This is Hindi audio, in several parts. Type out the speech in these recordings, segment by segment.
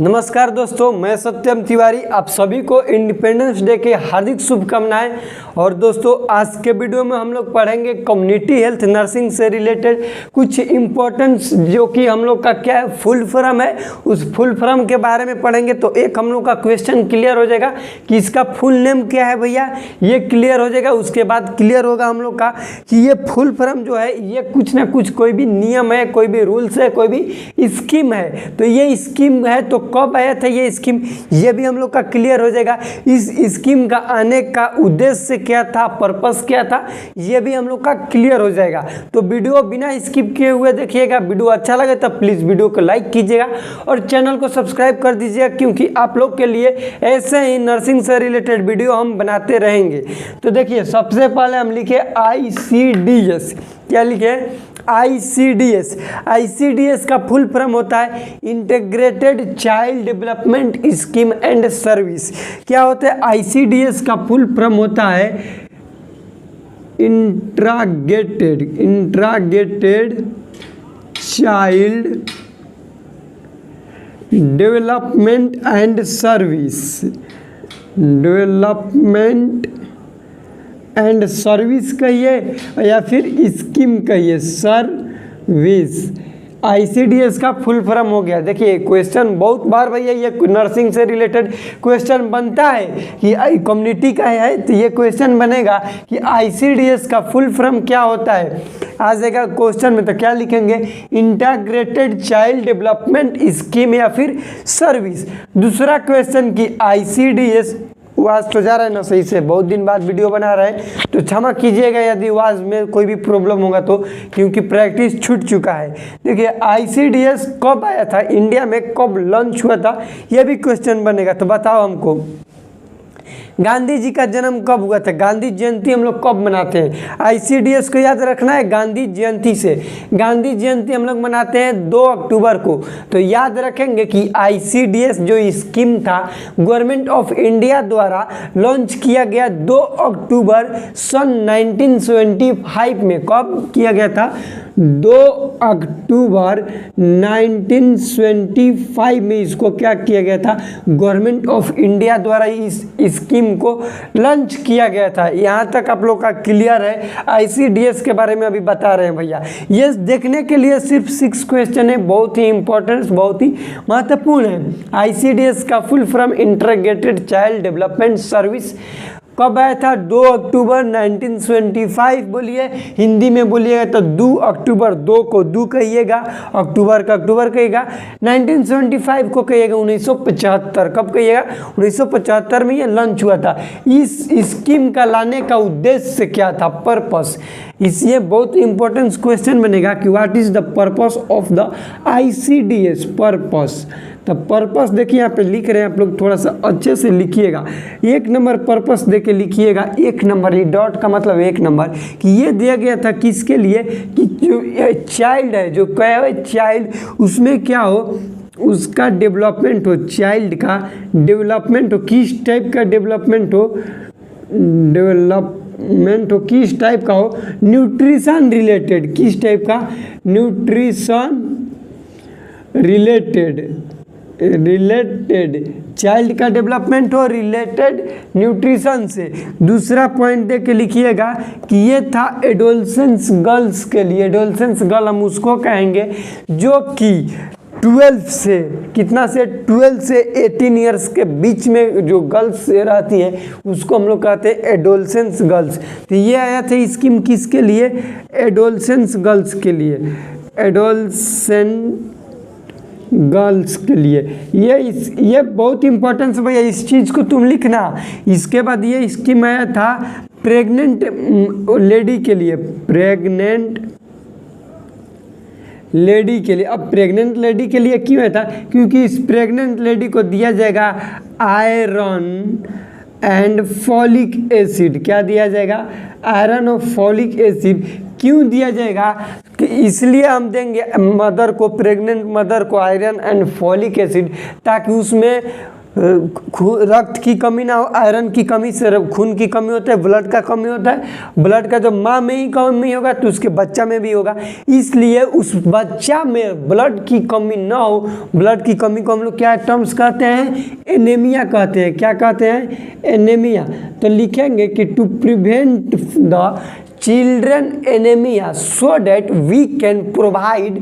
नमस्कार दोस्तों, मैं सत्यम तिवारी। आप सभी को इंडिपेंडेंस डे की हार्दिक शुभकामनाएं। और दोस्तों, आज के वीडियो में हम लोग पढ़ेंगे कम्युनिटी हेल्थ नर्सिंग से रिलेटेड कुछ इम्पोर्टेंस, जो कि हम लोग का क्या है, फुल फॉर्म है। उस फुल फॉर्म के बारे में पढ़ेंगे तो एक हम लोग का क्वेश्चन क्लियर हो जाएगा कि इसका फुल नेम क्या है भैया, ये क्लियर हो जाएगा। उसके बाद क्लियर होगा हम लोग का कि ये फुल फॉर्म जो है ये कुछ ना कुछ कोई भी नियम है, कोई भी रूल्स है, कोई भी स्कीम है। तो ये स्कीम है तो कब आया था ये स्कीम, ये भी हम लोग का क्लियर हो जाएगा। इस स्कीम का आने का उद्देश्य क्या था, पर्पस क्या था, ये भी हम लोग का क्लियर हो जाएगा। तो वीडियो बिना स्किप किए हुए देखिएगा। वीडियो अच्छा लगे तो प्लीज़ वीडियो को लाइक कीजिएगा और चैनल को सब्सक्राइब कर दीजिएगा, क्योंकि आप लोग के लिए ऐसे ही नर्सिंग से रिलेटेड वीडियो हम बनाते रहेंगे। तो देखिए, सबसे पहले हम लिखे ICDS। क्या लिखे? ICDS। ICDS का फुल फॉर्म होता है integrated child development scheme and service. क्या होता है? ICDS का फुल फॉर्म होता है integrated child development and service. Development and service कहिए या फिर स्कीम कहिए, सर्विस। ICDS का फुल फॉर्म हो गया। देखिए, क्वेश्चन बहुत बार भैया ये नर्सिंग से रिलेटेड क्वेश्चन बनता है कि कम्युनिटी का है, तो ये क्वेश्चन बनेगा कि ICDS का फुल फॉर्म क्या होता है। आ जाएगा क्वेश्चन में, तो क्या लिखेंगे? इंटीग्रेटेड चाइल्ड डेवलपमेंट स्कीम या फिर सर्विस। दूसरा क्वेश्चन की ICDS आवाज़ तो जा रहा है ना सही से, बहुत दिन बाद वीडियो बना रहे हैं तो क्षमा कीजिएगा यदि आवाज़ में कोई भी प्रॉब्लम होगा तो, क्योंकि प्रैक्टिस छूट चुका है। देखिए, ICDS कब आया था, इंडिया में कब लॉन्च हुआ था, यह भी क्वेश्चन बनेगा। तो बताओ हमको, गांधी जी का जन्म कब हुआ था, गांधी जयंती हम लोग कब मनाते हैं? ICDS को याद रखना है गांधी जयंती से। गांधी जयंती हम लोग मनाते हैं 2 अक्टूबर को। तो याद रखेंगे कि ICDS जो स्कीम था गवर्नमेंट ऑफ इंडिया द्वारा लॉन्च किया गया 2 अक्टूबर सन 1975 में। कब किया गया था? 2 अक्टूबर 1975 में इसको क्या किया गया था, गवर्नमेंट ऑफ इंडिया द्वारा इस स्कीम को लॉन्च किया गया था। यहाँ तक आप लोग का क्लियर है। ICDS के बारे में अभी बता रहे हैं भैया। ये देखने के लिए सिर्फ 6 क्वेश्चन है, बहुत ही इंपॉर्टेंट, बहुत ही महत्वपूर्ण है। ICDS का full form integrated child development service कब आया था? 2 अक्टूबर 1975 बोलिए, हिंदी में बोलिएगा तो 2 अक्टूबर, 2 को 2 कहिएगा, अक्टूबर का अक्टूबर कहिएगा, 1975 को कहिएगा 1975। कब कहिएगा? 1975 में ये लॉन्च हुआ था। इस स्कीम का लाने का उद्देश्य क्या था, पर्पस? इसलिए बहुत इंपॉर्टेंट क्वेश्चन बनेगा कि what is the purpose of the ICDS। Purpose, तो पर्पस देखिए यहाँ पे लिख रहे हैं आप लोग, थोड़ा सा अच्छे से लिखिएगा। 1 नंबर पर्पस दे के लिखिएगा, 1 नंबर। ये डॉट का मतलब 1 नंबर, कि ये दिया गया था किसके लिए, कि जो चाइल्ड है, जो क्या है चाइल्ड, उसमें क्या हो, उसका डेवलपमेंट हो, चाइल्ड का डेवलपमेंट हो। किस टाइप का डेवलपमेंट हो? डेवलपमेंट हो किस टाइप का हो? Nutrition related. किस टाइप का? न्यूट्रिशन रिलेटेड चाइल्ड का डेवलपमेंट हो रिलेटेड न्यूट्रिशन से। दूसरा पॉइंट दे के लिखिएगा कि ये था एडोलसेंस गर्ल्स के लिए। एडोलसेंस गर्ल हम उसको कहेंगे जो कि 12 से, कितना से, 12 से 18 ईयर्स के बीच में जो गर्ल्स रहती हैं उसको हम लोग कहते हैं एडोलसेंस गर्ल्स। तो ये आया था स्कीम किसके लिए? एडोलसेंस गर्ल्स के लिए, एडोलसेंट गर्ल्स के लिए। ये बहुत इंपॉर्टेंस भैया, इस चीज़ को तुम लिखना। इसके बाद ये स्कीम आया था प्रेग्नेंट लेडी के लिए, प्रेग्नेंट लेडी के लिए। अब प्रेग्नेंट लेडी के लिए क्यों है था? क्योंकि इस प्रेग्नेंट लेडी को दिया जाएगा आयरन एंड फॉलिक एसिड। क्या दिया जाएगा? आयरन और फॉलिक एसिड। क्यों दिया जाएगा? कि इसलिए हम देंगे मदर को, प्रेग्नेंट मदर को आयरन एंड फॉलिक एसिड, ताकि उसमें रक्त की कमी ना हो, आयरन की कमी से खून की कमी होता है, ब्लड का कमी होता है। ब्लड का जब माँ में ही कमी होगा तो उसके बच्चा में भी होगा, इसलिए उस बच्चा में ब्लड की कमी ना हो। ब्लड की कमी को हम लोग क्या टर्म्स कहते हैं, एनीमिया कहते हैं। क्या कहते हैं, एनीमिया। तो लिखेंगे कि to prevent the children anemia so that we can provide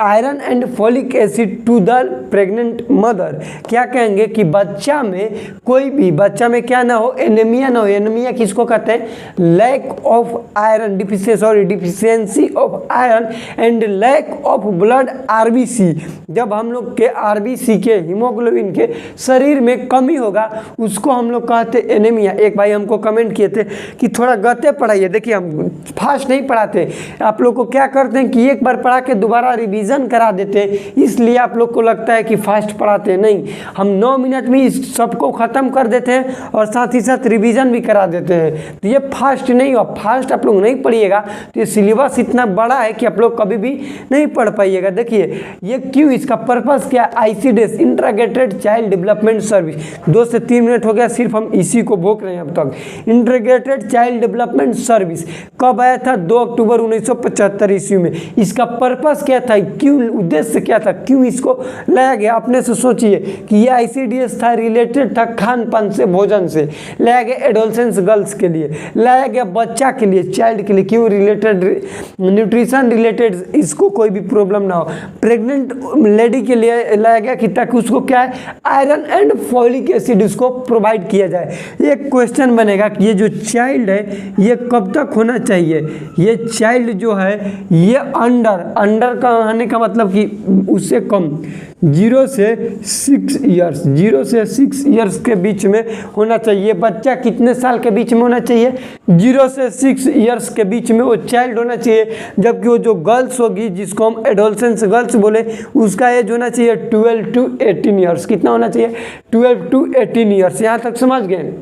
iron and folic acid to the pregnant mother। क्या कहेंगे कि बच्चा में, कोई भी बच्चा में क्या ना हो, एनीमिया ना हो। एनीमिया किसको कहते हैं, lack of iron, deficiency of iron and lack of blood RBC. जब हम लोग के आरबीसी के, हीमोग्लोबिन के शरीर में कमी होगा उसको हम लोग कहते हैं एनीमिया। एक भाई हमको कमेंट किए थे कि थोड़ा गते पढ़ाइए। देखिए हम फास्ट नहीं पढ़ाते, आप लोग को क्या करते हैं कि एक बार पढ़ा के दोबारा रिवीजन करा देते हैं, इसलिए आप लोग को लगता है कि फास्ट पढ़ाते हैं। नहीं, हम 9 मिनट में इस सबको ख़त्म कर देते हैं और साथ ही साथ रिवीजन भी करा देते हैं। तो ये फास्ट नहीं हो, फास्ट आप लोग नहीं पढ़िएगा तो ये सिलेबस इतना बड़ा है कि आप लोग कभी भी नहीं पढ़ पाइएगा। देखिए ये क्यों, इसका पर्पस क्या, ICDS integrated child development service. 2 से 3 मिनट हो गया, सिर्फ हम इसी को भोग रहे हैं अब तक। इंटीग्रेटेड चाइल्ड डेवलपमेंट सर्विस कब आया था, 2 अक्टूबर 1975 ईस्वी में। इसका पर्पस क्या था, क्यों, उद्देश्य क्या था, क्यों इसको लाया गया। अपने से सोचिए कि ये ICDS था, रिलेटेड था खान पान से, भोजन से। लाया गया एडोलसेंस गर्ल्स के लिए, लाया गया बच्चा के लिए, चाइल्ड के लिए। क्यों, रिलेटेड न्यूट्रिशन रिलेटेड, इसको कोई भी प्रॉब्लम ना हो। प्रेग्नेंट लेडी के लिए लाया गया कि ताकि उसको क्या है, आयरन एंड फॉलिक एसिड उसको प्रोवाइड किया जाए। एक क्वेश्चन बनेगा कि ये जो चाइल्ड है ये कब तक होना चाहिए। ये चाइल्ड जो है ये अंडर का आने का मतलब कि उससे कम, 0 से 6 ईयर्स, 0 से 6 ईयर्स के बीच में होना चाहिए। बच्चा कितने साल के बीच में होना चाहिए, 0 से 6 ईयर्स के बीच में वो चाइल्ड होना चाहिए। जबकि वो जो गर्ल्स होगी जिसको हम एडोलसेंस गर्ल्स बोले, उसका एज होना चाहिए 12 to 18 ईयर्स। कितना होना चाहिए, 12 to 18 ईयर्स। यहाँ तक समझ गए।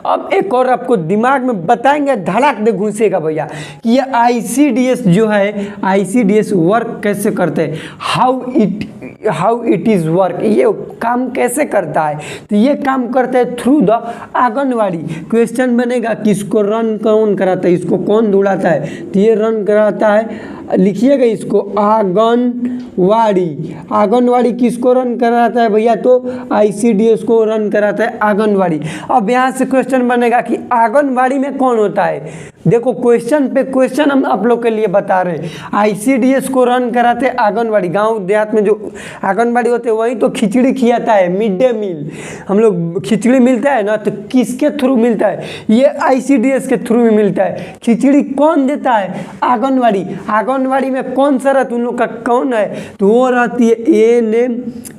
अब एक और आपको दिमाग में बताएंगे, धड़ाक दे घुसेगा भैया, कि ये ICDS जो है, ICDS वर्क कैसे करते हैं, हाउ इट इज़ वर्क, ये काम कैसे करता है। तो ये काम करता है थ्रू द आंगनवाड़ी। क्वेश्चन बनेगा किसको रन कौन कराता है, इसको कौन दौड़ाता है, तो ये रन कराता है, लिखिएगा इसको, आंगनवाड़ी। आंगनवाड़ी किसको रन कराता है भैया, तो ICDS को रन कराता है आंगनवाड़ी। अब यहाँ से क्वेश्चन बनेगा कि आंगनवाड़ी में कौन होता है। देखो क्वेश्चन पे क्वेश्चन हम आप लोग के लिए बता रहे हैं। ICDS को रन कराते आंगनवाड़ी। गांव देहात में जो आंगनवाड़ी होते हैं वहीं तो खिचड़ी खिलाता है, मिड डे मील हम लोग खिचड़ी मिलता है ना, तो किसके थ्रू मिलता है, ये ICDS के थ्रू मिलता है। खिचड़ी कौन देता है, आंगनवाड़ी। आंगनवाड़ी में कौन सा रहता, उन लोग का कौन है, तो वो रहती है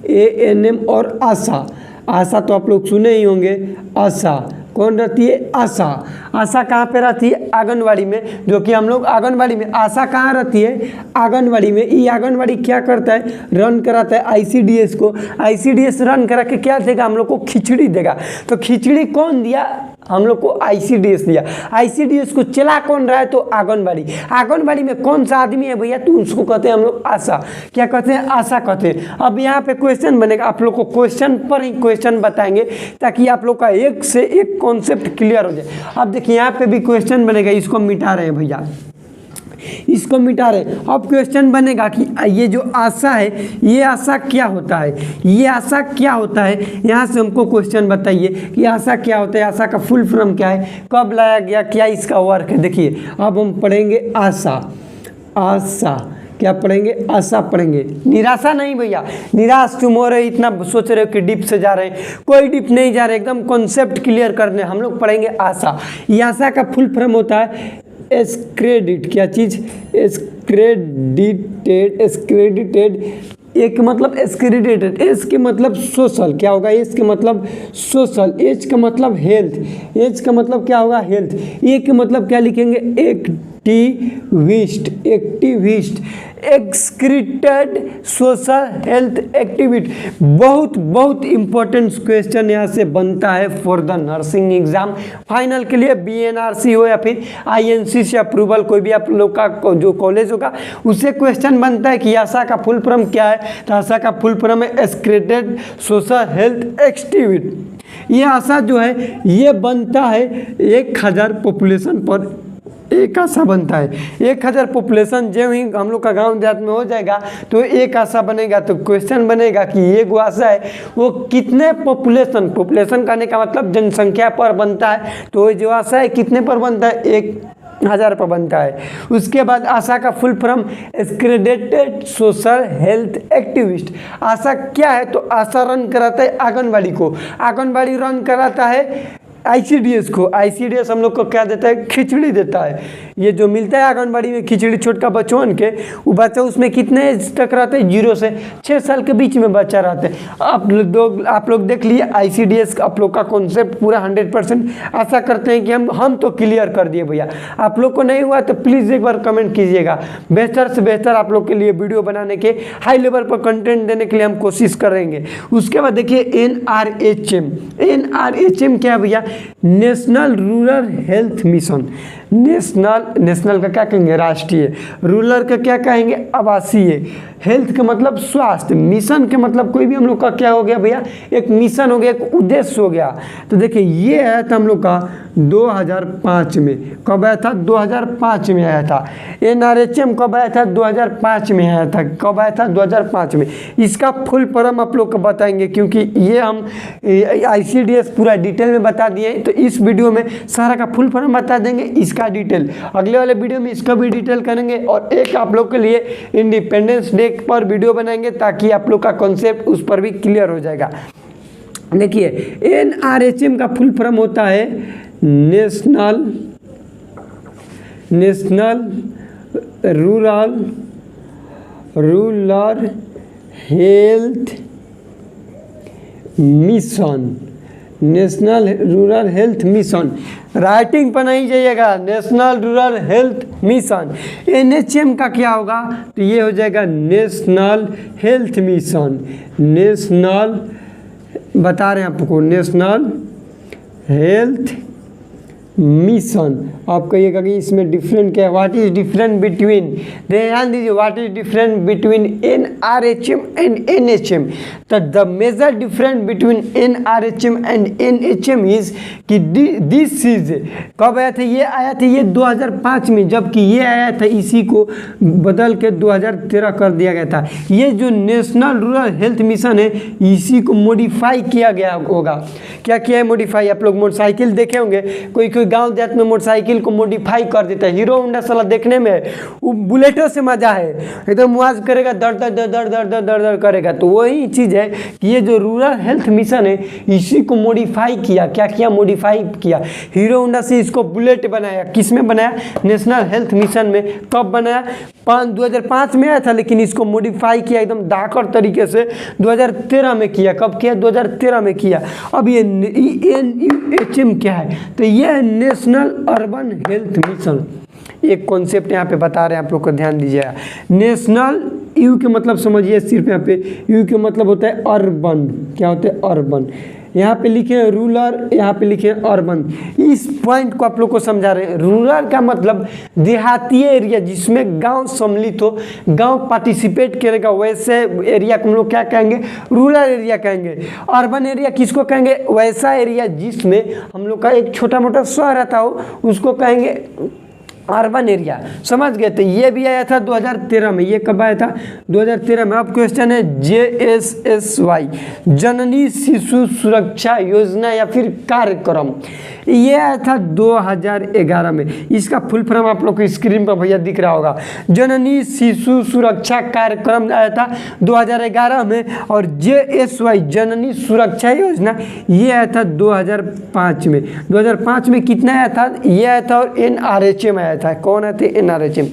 ANM और आशा। आशा तो आप लोग सुने ही होंगे, आशा कौन रहती है, आशा। आशा कहाँ पे रहती है, आंगनवाड़ी में। जो कि हम लोग आंगनवाड़ी में, आशा कहाँ रहती है, आंगनवाड़ी में। ये आंगनवाड़ी क्या करता है, रन कराता है ICDS को। ICDS रन करा के क्या देगा, हम लोग को खिचड़ी देगा। तो खिचड़ी कौन दिया, हम लोग को ICDS दिया। ICDS को चला कौन रहा है, तो आंगनवाड़ी। आंगनवाड़ी में कौन सा आदमी है भैया, तो उसको कहते हैं हम लोग आशा। क्या कहते हैं, आशा कहते हैं। अब यहाँ पे क्वेश्चन बनेगा, आप लोग को क्वेश्चन पर ही क्वेश्चन बताएंगे ताकि आप लोग का एक से एक कॉन्सेप्ट क्लियर हो जाए। अब देखिए यहाँ पे भी क्वेश्चन बनेगा, इसको मिटा रहे हैं भैया, इसको मिटा रहे। अब क्वेश्चन बनेगा कि ये जो आशा है, ये आशा क्या होता है, ये आशा क्या होता है। यहाँ से हमको क्वेश्चन बताइए कि आशा क्या होता है, आशा का फुल फॉर्म क्या है, कब लाया गया, क्या इसका वर्क है। देखिए अब हम पढ़ेंगे आशा। आशा क्या पढ़ेंगे, आशा पढ़ेंगे, निराशा नहीं भैया। निराश तुम हो रहे, इतना सोच रहे हो कि डिप से जा रहे हैं, कोई डिप नहीं जा रहे, एकदम कॉन्सेप्ट क्लियर करने हम लोग पढ़ेंगे आशा। ये आशा का फुल फॉर्म होता है एस्क्रेडिट। क्या चीज़, एस्क्रेडिटेड। एक मतलब एस्क्रेडिटेड, एस के मतलब सोशल, क्या होगा, एस के मतलब सोशल, एच का मतलब हेल्थ, एच का मतलब क्या होगा, हेल्थ। ए के मतलब क्या लिखेंगे, activist excreted social health activity. बहुत इंपॉर्टेंट क्वेश्चन यहाँ से बनता है for the nursing exam final के लिए, BNRC हो या फिर INC से अप्रूवल कोई भी आप लोग का जो कॉलेज होगा उससे क्वेश्चन बनता है कि आशा का फुल फॉर्म क्या है। तो आशा का फुल फॉर्म है एक्सक्रीटेड सोशल हेल्थ एक्टिविटी। ये आशा जो है ये बनता है 1000 पॉपुलेशन पर एक आशा बनता है। 1000 पॉपुलेशन जो ही हम लोग का गांव देहात में हो जाएगा तो एक आशा बनेगा। तो क्वेश्चन बनेगा कि ये जो आशा है वो कितने पॉपुलेशन करने का मतलब जनसंख्या पर बनता है। तो जो आशा है कितने पर बनता है, 1000 पर बनता है। उसके बाद आशा का full form accredited social health activist. ASHA क्या है, तो आशा रन कराता है आंगनबाड़ी को, आंगनबाड़ी रन कराता है ICDS को, ICDS हम लोग को क्या देता है, खिचड़ी देता है। ये जो मिलता है आंगनबाड़ी में खिचड़ी छोटका बच्चों के, वो बच्चा उसमें कितने एज तक रहते हैं, 0 से 6 साल के बीच में बच्चा रहते हैं। आप लोग देख लिए ICDS आप लोग का कॉन्सेप्ट पूरा 100%। आशा करते हैं कि हम तो क्लियर कर दिए भैया। आप लोग को नहीं हुआ तो प्लीज़ एक बार कमेंट कीजिएगा। बेहतर से बेहतर आप लोग के लिए वीडियो बनाने के, हाई लेवल पर कंटेंट देने के लिए हम कोशिश करेंगे। उसके बाद देखिए NRHM क्या है भैया, national rural health mission. National का क्या कहेंगे, राष्ट्रीय, रूरल का क्या कहेंगे, आवासीय, हेल्थ का मतलब स्वास्थ्य, मिशन के मतलब कोई भी हम लोग का क्या हो गया भैया, एक मिशन हो गया, एक उद्देश्य हो गया। तो देखिए ये आया था हम लोग का 2005 में। कब आया था, 2005 में आया था। NRHM कब आया था, 2005 में आया था। कब आया था, 2005 में। इसका फुल फॉर्म आप लोग को बताएंगे क्योंकि ये हम ICDS पूरा डिटेल में बता दिए, तो इस वीडियो में सारा का फुल फॉर्म बता देंगे, इसका डिटेल। अगले वाले वीडियो में इसका भी डिटेल करेंगे और एक आप लोग के लिए इंडिपेंडेंस डे पर वीडियो बनाएंगे ताकि आप लोग का कॉन्सेप्ट उस पर भी क्लियर हो जाएगा। देखिए NRHM का फुल फॉर्म होता है national rural health mission. National rural health mission, writing पर नहीं जाइएगा, national rural health mission. NHM का क्या होगा, तो ये हो जाएगा नेशनल हेल्थ मिशन। नेशनल बता रहे हैं आपको, नेशनल हेल्थ मिशन। आप कहिएगा कि इसमें डिफरेंट क्या है, व्हाट इज डिफरेंट बिटवीन, ध्यान दीजिए, what is different between NRHM and NHM। तो the major difference between NRHM and NHM is कि दिस इज, कब आया था, ये आया था ये 2005 में, जबकि ये आया था इसी को बदल के 2013 कर दिया गया था। ये जो नेशनल रूरल हेल्थ मिशन है इसी को मॉडिफाई किया गया होगा। क्या किया है मॉडिफाई, आप लोग मोटरसाइकिल देखे होंगे, कोई गांव देहात में मोटरसाइकिल को मॉडिफाई कर देता है। हीरो होंडा साला देखने में वो बुलेटों से मजा है, एकदम मुआज करेगा, दर दर करेगा। तो वही चीज है कि ये जो रूरल हेल्थ मिशन है इसी को मॉडिफाई किया। क्या किया, मॉडिफाई किया। हीरो होंडा से इसको बुलेट बनाया, किस में बनाया, नेशनल हेल्थ मिशन में। कब बनाया, 2005 में आया था, लेकिन इसको मॉडिफाई किया एकदम दाकर तरीके से 2013 में किया। कब किया, 2013 में किया। अब ये NUHM क्या है, तो ये नेशनल अर्बन हेल्थ मिशन। एक कॉन्सेप्ट यहाँ पे बता रहे हैं आप लोग को, ध्यान दीजिएगा। नेशनल, यू के मतलब समझिए सिर्फ, यहाँ पे यू के मतलब होता है अर्बन। क्या होता है, अर्बन। यहाँ पे लिखे हैं रूरल, यहाँ पे लिखे हैं अर्बन। इस पॉइंट को आप लोग को समझा रहे हैं। रूरल का मतलब देहाती एरिया जिसमें गांव सम्मिलित हो, गांव पार्टिसिपेट करेगा, वैसे एरिया को हम लोग क्या कहेंगे, रूरल एरिया कहेंगे। अर्बन एरिया किसको कहेंगे, वैसा एरिया जिसमें हम लोग का एक छोटा मोटा शहर रहता हो उसको कहेंगे अर्बन एरिया। समझ गए। तो ये भी आया था 2013 में। ये कब आया था, 2013 में। अब क्वेश्चन है JSSY, जननी शिशु सुरक्षा योजना या फिर कार्यक्रम। ये आया था 2011 में। इसका फुल फॉर्म आप लोग को स्क्रीन पर भैया दिख रहा होगा। जननी शिशु सुरक्षा कार्यक्रम आया था 2011 में। और JSY, जननी सुरक्षा योजना, ये आया था 2005 में। 2005 में कितना आया था, ये आया था। और NRHM आया था। कौन आया था, NRHM।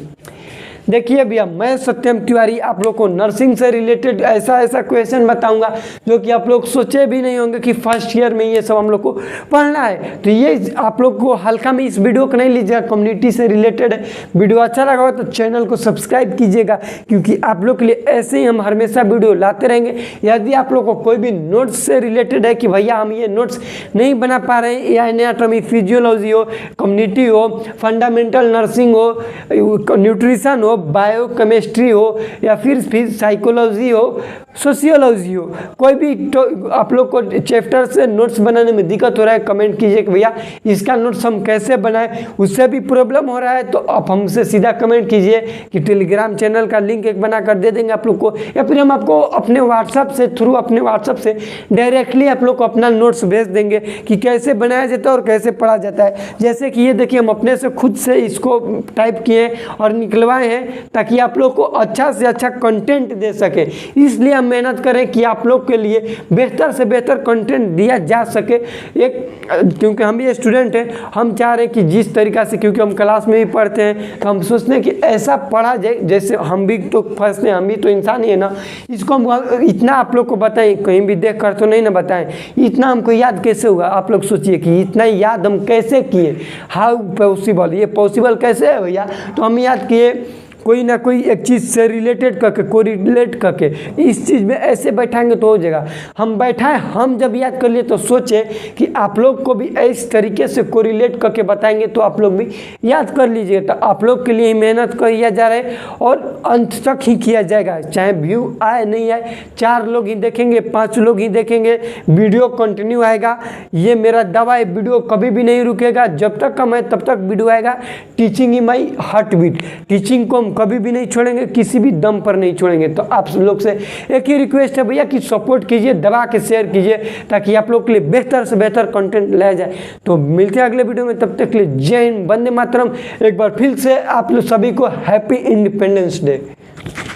देखिए भैया, मैं सत्यम तिवारी आप लोग को नर्सिंग से रिलेटेड ऐसा क्वेश्चन बताऊंगा जो कि आप लोग सोचे भी नहीं होंगे कि फर्स्ट ईयर में ये सब हम लोग को पढ़ना है। तो ये आप लोग को हल्का में इस वीडियो को नहीं लीजिएगा, कम्युनिटी से रिलेटेड है। वीडियो अच्छा लगा हो तो चैनल को सब्सक्राइब कीजिएगा, क्योंकि आप लोग के लिए ऐसे ही हम हमेशा वीडियो लाते रहेंगे। यदि आप लोग को कोई भी नोट्स से रिलेटेड है कि भैया हम ये नोट्स नहीं बना पा रहे हैं, या एनाटॉमी, फिजियोलॉजी हो, कम्युनिटी हो, फंडामेंटल नर्सिंग हो, न्यूट्रिशन हो, बायोकेमिस्ट्री हो, या फिर साइकोलॉजी हो, सोशियोलॉजी हो, कोई भी तो आप लोग को चैप्टर से नोट्स बनाने में दिक्कत हो रहा है, कमेंट कीजिए कि भैया इसका नोट्स हम कैसे बनाएं। उससे भी प्रॉब्लम हो रहा है तो आप हमसे सीधा कमेंट कीजिए कि टेलीग्राम चैनल का लिंक एक बना कर दे देंगे आप लोग को, या फिर हम आपको अपने व्हाट्सएप से डायरेक्टली आप लोग को अपना नोट्स भेज देंगे कि कैसे बनाया जाता है और कैसे पढ़ा जाता है। जैसे कि ये देखिए, हम अपने से खुद से इसको टाइप किए और निकलवाए हैं ताकि आप लोग को अच्छा से अच्छा कंटेंट दे सके। इसलिए हम मेहनत करें कि आप लोग के लिए बेहतर से बेहतर कंटेंट दिया जा सके। क्योंकि हम भी स्टूडेंट हैं, हम चाह रहे हैं कि जिस तरीक़ा से, क्योंकि हम क्लास में भी पढ़ते हैं, तो हम सोचते हैं कि ऐसा पढ़ा जाए जैसे हम भी तो फंसते हैं, हम भी तो इंसान ही है ना। इसको हम इतना आप लोग को बताएं, कहीं भी देख कर तो नहीं ना बताएं, इतना हमको याद कैसे हुआ। आप लोग सोचिए कि इतना याद हम कैसे किए, हाउ पॉसिबल, ये पॉसिबल कैसे है भैया। तो हम याद किए कोई ना कोई एक चीज़ से रिलेटेड करके, कोरिलेट करके, इस चीज़ में ऐसे बैठाएंगे तो हो जाएगा। हम बैठाएं, हम जब याद कर लिए तो सोचे कि आप लोग को भी इस तरीके से कोरिलेट करके बताएंगे तो आप लोग भी याद कर लीजिएगा। तो आप लोग के लिए ही मेहनत किया जा रहा है और अंत तक ही किया जाएगा, चाहे व्यू आए नहीं आए। 4 लोग ही देखेंगे, 5 लोग ही देखेंगे, वीडियो कंटिन्यू आएगा। ये मेरा दावा है, वीडियो कभी भी नहीं रुकेगा, जब तक हम है तब तक वीडियो आएगा। Teaching in my heart beat, teaching को कभी भी नहीं छोड़ेंगे, किसी भी दम पर नहीं छोड़ेंगे। तो आप लोग से एक ही रिक्वेस्ट है भैया कि सपोर्ट कीजिए, दबा के शेयर कीजिए, ताकि आप लोग के लिए बेहतर से बेहतर कंटेंट लाया जाए। तो मिलते हैं अगले वीडियो में, तब तक के लिए जय हिंद, वंदे मातरम। एक बार फिर से आप लोग सभी को हैप्पी इंडिपेंडेंस डे।